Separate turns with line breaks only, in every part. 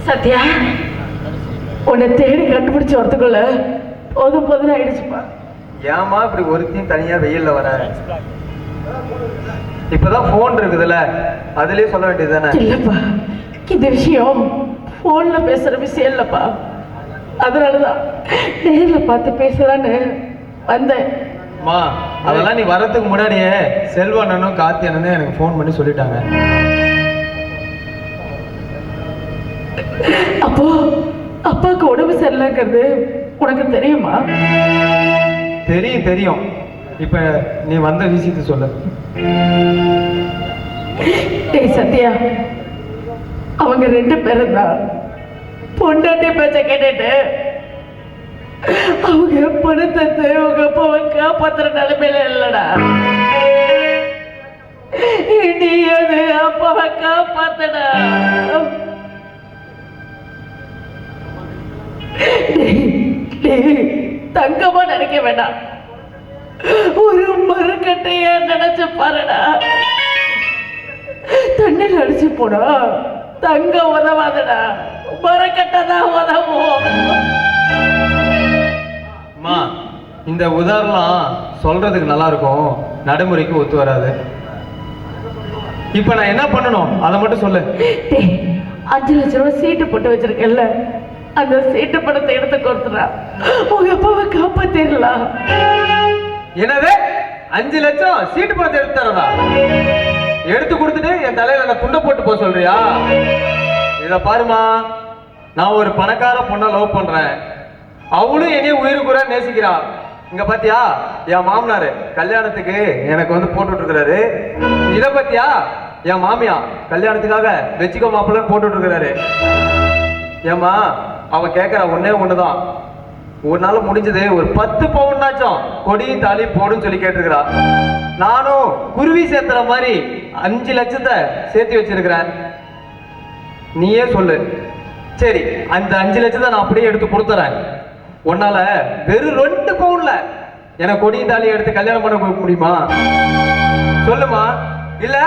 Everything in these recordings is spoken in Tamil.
சத்யா, உன்னை தேடி கண்டுபிடிச்சு வரதுக்குள்ள போதும் ஆயிடுச்சுப்பா.
ஏமா இப்படி ஒருத்தையும் தனியா வெயில்ல வர? இப்பதான் போன் இருக்குதுல்ல, அதுலயே சொல்ல வேண்டியது தானே?
இல்லப்பா, இந்த விஷயம் போன்ல பேசுற விஷயம் இல்லப்பா. அதனாலதான் நேர்ல பார்த்து பேசலான்னு வந்தேன்.
அம்மா, அதெல்லாம் நீ வர்றதுக்கு முன்னாடியே செல்வண்ணனும் கார்த்தி அண்ணனும் எனக்கு போன் பண்ணி சொல்லிட்டாங்க.
அப்போ அப்பாவுக்கு உடம்பு சரியில்லைங்கிறது உனக்கு தெரியுமா?
தெரியும். இப்ப நீ வந்த விஷயத்தை சொல்லு.
டேய் சத்யா, அவங்க 2 பேரும் தான் பொண்டாட்டி பேச்ச கேட்டுட்டு அவங்க பணத்தை உங்க அப்பாவை காப்பாத்துற நிலைமையில இல்லடா. நீ அது அப்பாவை காப்பாத்தடா. தங்கமா நினைக்க வேண்டாம், ஒரு மறுக்கட்டைய நினைச்சு பாருடா. தண்ணில் அடிச்சு போடா, தங்க உதவாதடா, மரக்கட்டைதான் உதவும்.
அம்மா, இந்த உதாரணம் சொல்றதுக்கு நல்லா இருக்கும், நடைமுறைக்கு ஒத்து வராது. இப்ப நான் என்ன பண்ணணும் அதை மட்டும் சொல்லு.
5 லட்சம் ரூபாய் சீட்டு போட்டு வச்சிருக்கேன்ல, அந்த சீட்டு பணத்தை எடுத்து கொடுத்துடா, உங்க அப்பாவை காப்பாத்திடலாம்.
என்னது 5 லட்சம் சீட்டு பணத்தை எடுத்து தரதா? எடுத்து கொடுத்துட்டு என் தலையில அந்த துண்டை போட்டு போக சொல்றியா? இத பாருமா, நான் ஒரு பணக்கார பொண்ணை லவ் பண்றேன், அவளும் என்னைய உயிருக்குற நேசிக்கிறா. இங்க பாத்தியா, என் மாமனாரு கல்யாணத்துக்கு எனக்கு வந்து போட்டுட்டு இருக்கிறாரு. இத பத்தியா, என் மாமியா கல்யாணத்துக்காக வெச்சிக்கோ மாப்பிள்ள போட்டுட்டு இருக்கிறாரு. ஏமா, அவ கேட்கற ஒன்னே ஒண்ணுதான், ஒரு நாள் முடிஞ்சது ஒரு 10 பவுன்னாச்சும் கொடி தாலி போடுன்னு சொல்லி கேட்டிருக்கிறா. நானும் குருவி சேர்த்துற மாதிரி 5 லட்சத்தை சேர்த்து வச்சிருக்கிறேன். நீயே சொல்லு. சரி, அந்த 5 லட்சத்தை நான் அப்படியே எடுத்து கொடுத்துறேன். உன்னால வெறும் 2 பவுன்ல எனக்கு கொடி தாலி எடுத்து கல்யாணம் பண்ண முடியுமா? சொல்லுமா. இல்ல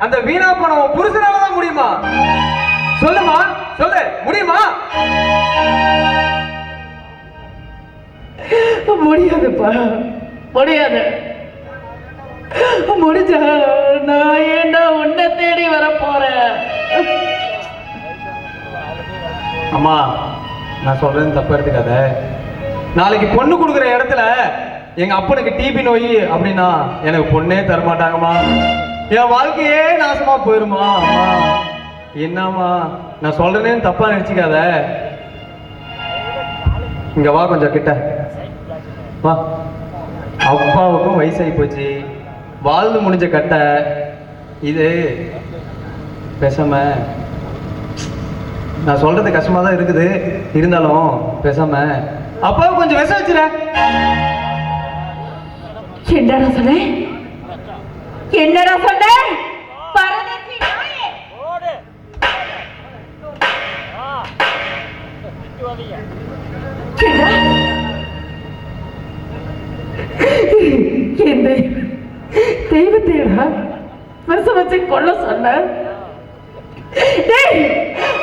அந்த வீணா பணம் புருஷனாலதான் முடியுமா? சொல்லுமா, சொல்லு, முடியுமா?
முடியாதுப்பா, முடியாது. முடிஞ்சா நான் ஏண்டா உன்னை தேடி வர போறேன்?
அம்மா, நான் சொல்றது தப்பா எடுத்துக்காத. நாளைக்கு பொண்ணு கொடுக்குற இடத்துல எங்க அப்பனுக்கு டிபி நோய் அப்படின்னா எனக்கு பொண்ணே தரமாட்டாங்கம்மா. என் வாழ்க்கையே நாசமா போயிருமா. அம்மா என்னம்மா, நான் சொல்றேன்னு தப்பா நினைச்சுக்காத. இங்க வா, கொஞ்சம் கிட்ட வா. அப்பாவுக்கும் வயசாகி போச்சு, வாழ்ந்து முடிஞ்ச கட்ட இது. பேசாம, நான் சொல்றது கஷ்டமா தான் இருக்குது, இருந்தாலும் பேசாம அப்பாவுக்கு கொஞ்சம் விஷம் வச்சுற.
என்னடா சொன்ன? என்னடா சொன்ன? தெய்வத்தையடா விஷம் வச்சு கொல்ல சொன்ன?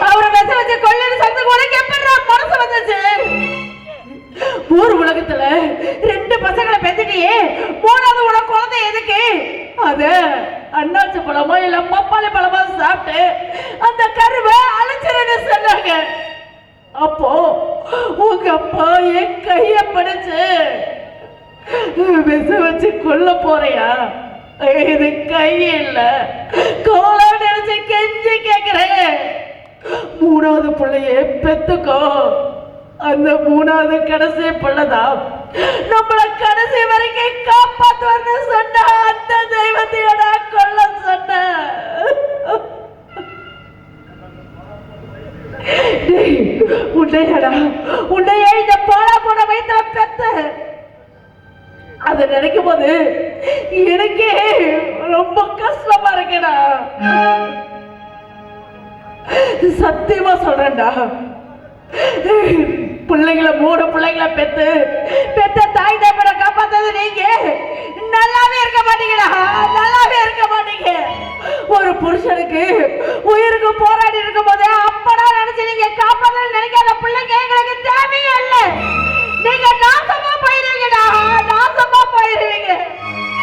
அவரை விஷம் வச்சு கொல்லன்னு சொன்னது உனக்கு எப்படிடா மனசு வந்துச்சு? ஊர் உலகத்துல 2 பசங்களை பெத்துட்டியே, 3வது உனக்கு குழந்தை எதுக்கு? அத அண்ணாச்சி பழமோ இல்ல பப்பாளி பழமோ சாப்பிட்டு அந்த கருவை அழைச்சிருன்னு சொன்னாங்க. அப்போ உங்க அப்பா என் கைய படிச்சு விஷ வச்சு கொல்ல போறியா? இது கை இல்ல, கோலா நினைச்சு கெஞ்சி கேக்குறேன். 3வது பிள்ளைய பெத்துக்கோ. அந்த 3வது கடைசி பிள்ளைதான் நம்மள கடைசி வரைக்கும் காப்பாத்துவான்னு சொன்ன அந்த தெய்வத்தையோட கொல்ல சொன்ன. உன்னையடா, உன்னையே இந்த பாலா போன வயிற்றுல பெத்த. அதை நினைக்கும் போது எனக்கே ரொம்ப கஷ்டமா இருக்குடா. சத்தியமா சொல்றேன்டா, பிள்ளைங்களை 3 பிள்ளைங்களை பெத்த தாய் தப்பனை காப்பாத்தது நீங்க. நல்லாவே இருக்க மாட்டீங்கடா, நல்லாவே இருக்க மாட்டீங்க. ஒரு புருஷனுக்கு உயிருக்கு போராடி இருக்கும் போதே அப்படா நினைச்சு நீங்க காப்பாற்ற நினைக்காத பிள்ளைங்க எங்களுக்கு தேவையே இல்லை. நீங்க